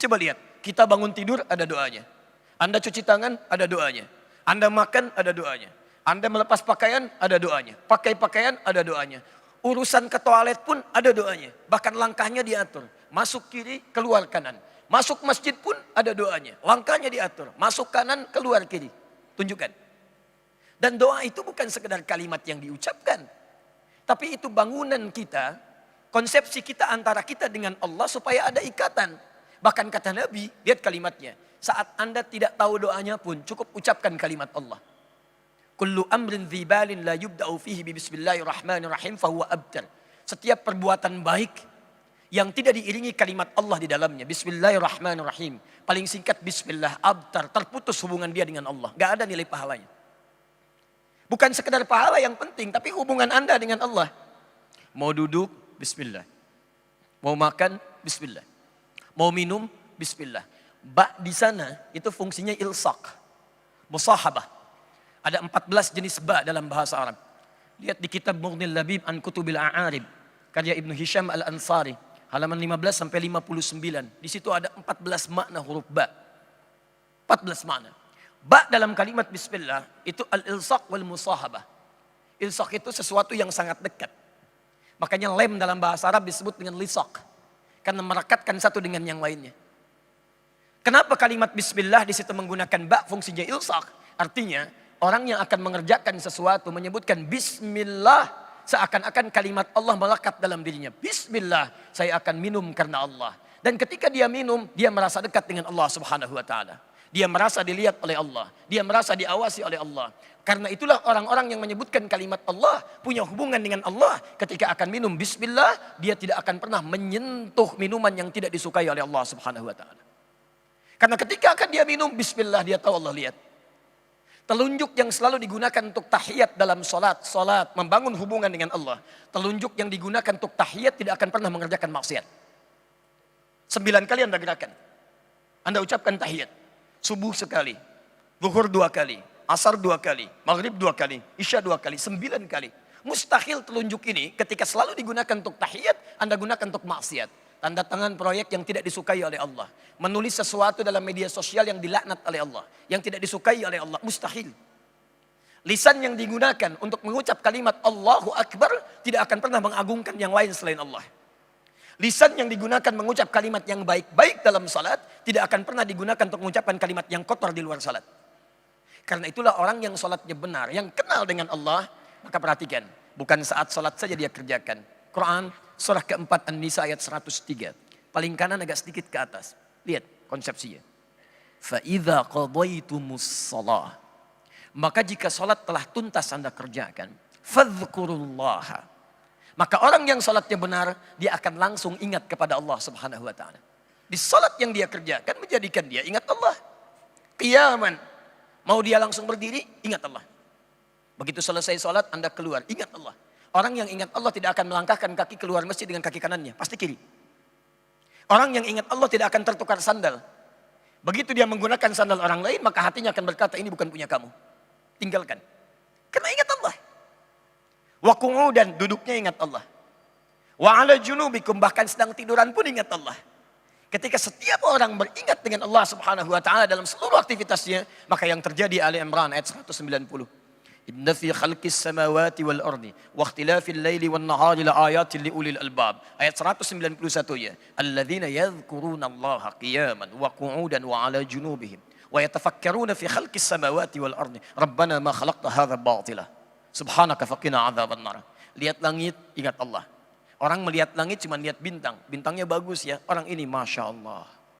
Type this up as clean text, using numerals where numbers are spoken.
Coba lihat, kita bangun tidur ada doanya. Anda cuci tangan ada doanya. Anda makan ada doanya. Anda melepas pakaian ada doanya. Pakai pakaian ada doanya. Urusan ke toilet pun ada doanya. Bahkan langkahnya diatur. Masuk kiri, keluar kanan. Masuk masjid pun ada doanya. Langkahnya diatur. Masuk kanan, keluar kiri. Tunjukkan. Dan doa itu bukan sekedar kalimat yang diucapkan. Tapi itu bangunan kita, konsepsi kita antara kita dengan Allah supaya ada ikatan. Bahkan kata Nabi, lihat kalimatnya. Saat Anda tidak tahu doanya pun cukup ucapkan kalimat Allah. Kullu amrin dzibalin la yubda'u fihi bismillahirrahmanirrahim fahuwa abtar. Setiap perbuatan baik yang tidak diiringi kalimat Allah di dalamnya. Bismillahirrahmanirrahim. Paling singkat bismillah, abtar. Terputus hubungan dia dengan Allah. Gak ada nilai pahalanya. Bukan sekedar pahala yang penting, tapi hubungan Anda dengan Allah. Mau duduk, bismillah. Mau makan, bismillah. Mau minum, bismillah. Ba di sana itu fungsinya ilsaq, musahabah. Ada 14 jenis ba dalam bahasa Arab. Lihat di kitab Mughnil Labib an Kutubil A'arib, karya Ibnu Hisham Al-Ansari, halaman 15 sampai 59. Di situ ada 14 makna huruf ba. 14 makna. Ba dalam kalimat bismillah itu al-ilsaq wal musahabah. Ilsaq itu sesuatu yang sangat dekat. Makanya lem dalam bahasa Arab disebut dengan lisaq. Karena merekatkan satu dengan yang lainnya. Kenapa kalimat bismillah di situ menggunakan ba fungsinya ilsaq? Artinya orang yang akan mengerjakan sesuatu menyebutkan bismillah seakan-akan kalimat Allah melekat dalam dirinya. Bismillah, saya akan minum karena Allah. Dan ketika dia minum, dia merasa dekat dengan Allah Subhanahu wa taala. Dia merasa dilihat oleh Allah, dia merasa diawasi oleh Allah. Karena itulah orang-orang yang menyebutkan kalimat Allah punya hubungan dengan Allah. Ketika akan minum bismillah, dia tidak akan pernah menyentuh minuman yang tidak disukai oleh Allah Subhanahu wa taala. Karena ketika akan dia minum bismillah, dia tahu Allah lihat. Telunjuk yang selalu digunakan untuk tahiyat dalam salat membangun hubungan dengan Allah. Telunjuk yang digunakan untuk tahiyat tidak akan pernah mengerjakan maksiat. 9 kali Anda gerakan. Anda ucapkan tahiyat. Subuh sekali, zuhur 2 kali, asar 2 kali, maghrib 2 kali, isya 2 kali, 9 kali. Mustahil telunjuk ini ketika selalu digunakan untuk tahiyat, Anda gunakan untuk maksiat. Tanda tangan proyek yang tidak disukai oleh Allah. Menulis sesuatu dalam media sosial yang dilaknat oleh Allah. Yang tidak disukai oleh Allah. Mustahil. Lisan yang digunakan untuk mengucap kalimat Allahu Akbar tidak akan pernah mengagungkan yang lain selain Allah. Lisan yang digunakan mengucap kalimat yang baik-baik dalam salat tidak akan pernah digunakan untuk mengucapkan kalimat yang kotor di luar salat. Karena itulah orang yang salatnya benar, yang kenal dengan Allah, maka perhatikan. Bukan saat salat saja dia kerjakan. Quran surah keempat An-Nisa ayat 103. Paling kanan agak sedikit ke atas. Lihat konsepsinya. فَإِذَا قَضَيْتُمُ الصَّلَاةِ Maka jika salat telah tuntas Anda kerjakan, فَذْكُرُوا اللَّهَ Maka orang yang salatnya benar, dia akan langsung ingat kepada Allah Subhanahu wa taala. Di salat yang dia kerjakan menjadikan dia ingat Allah. Qiyaman. Mau dia langsung berdiri, ingat Allah. Begitu selesai salat, Anda keluar, ingat Allah. Orang yang ingat Allah tidak akan melangkahkan kaki keluar masjid dengan kaki kanannya, pasti kiri. Orang yang ingat Allah tidak akan tertukar sandal. Begitu dia menggunakan sandal orang lain, maka hatinya akan berkata, ini bukan punya kamu. Tinggalkan. Karena ingat Allah. Wa qu'udan, duduknya ingat Allah. Wa 'ala junubikum, bahkan sedang tiduran pun ingat Allah. Ketika setiap orang beringat dengan Allah Subhanahu wa taala dalam seluruh aktivitasnya, maka yang terjadi Ali Imran ayat 190. Inna fi khalqis samawati wal ardi wa ikhtilafil laili wan nahari la ayatin li ulil albab. Ayat 191 ya. Alladzina yadhkuruna Allaha qiyaman wa qu'udan wa 'ala junubihim wa yatafakkaruna fi khalqis samawati wal ardi. Rabbana ma khalaqta hadza batila. Subhanaka faqina adzabannar. Lihat langit, ingat Allah. Orang melihat langit cuma lihat bintang. Bintangnya bagus ya. Orang ini Masya Allah.